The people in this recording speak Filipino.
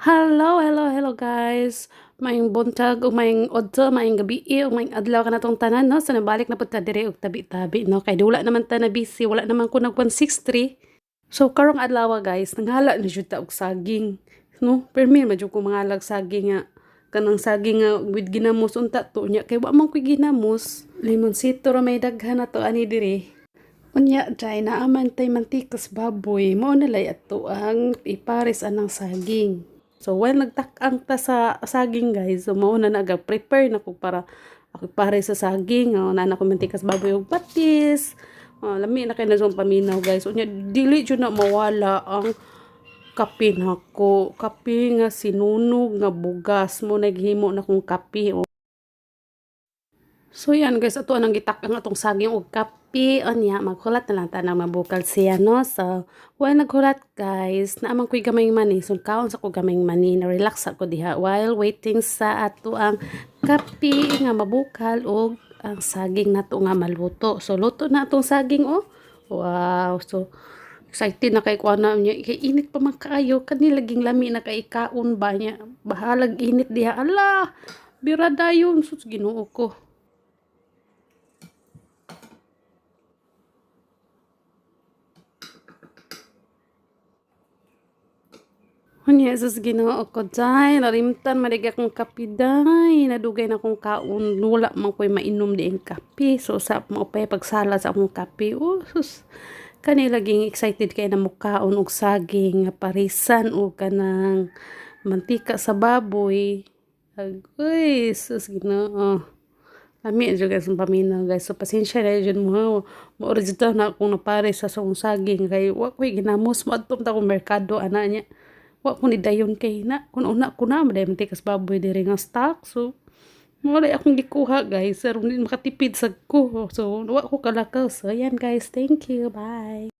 Hello, hello, hello guys. Maayong buntag o maayong odto, maayong gabi o maayong adlaw ka na tong tanan no. So nabalik na pud ta dire og tabi-tabi no. Kay wala naman ta na busy, wala naman ko nag 163. So karong adlaw guys, nanghala na jud ta og saging no. Permi medyo ko mangalag saging nga kanang saging nga with ginamos unta to nya kay wa man ko ginamos. Limonsito ra may daghan na to ani dire. Unya dai na amantay mantikas baboy mo na lay ato ang ipares anang saging. So while nagtakang ta sa saging guys, so mao na naga-prepare na ko para ako pare sa saging, na ko mantikas baboy ug patis. Lami na kay na paminaw guys. Unya dili jud na mawala ang kape nako. Kape nga sinunog nga bugas mo naghimo na kong kape. So yan guys, ato anang gitak ang atong saging og kape. Anya maghulat na lang ta nang mabukal siya no. So while naghulat guys, naamang ko'y gamay mani. So kaon sa ko gamay mani, na relax ako diha while waiting sa ato ang kape nga mabukal og ang saging nato nga maluto. So luto na atong saging oh. Wow, so excited na kay kuana niya. Kay init pa man kaayo, kani laging lami na kay kaon ba niya. Bahalag init diha. Ala, bira dayon sus Ginoo ko. Unya sus Ginoo ko day, narimtan madig akong kape day, nadugay na akong kaon, wala man ko'y mainom diing kape. So sa mo pa pagsala sa akong kape. Oh sus, kani laging excited kay na mukaon og saging nga parisan o kanang mantika sa baboy. Agoy sus Ginoo. Lami jud guys ang paminaw guys. So pasensya na jud mo. Mo original na akong napare sa saging kay wa ko'y ginamos mo adto ta ko merkado ana nya. Wa ko ni dayon kay na kun una ko na maday mantikas baboy diri nga stock. So wala akong gikuha guys, aron din makatipid sa ko. So wa ko kalakaw. So yan guys, thank you, bye.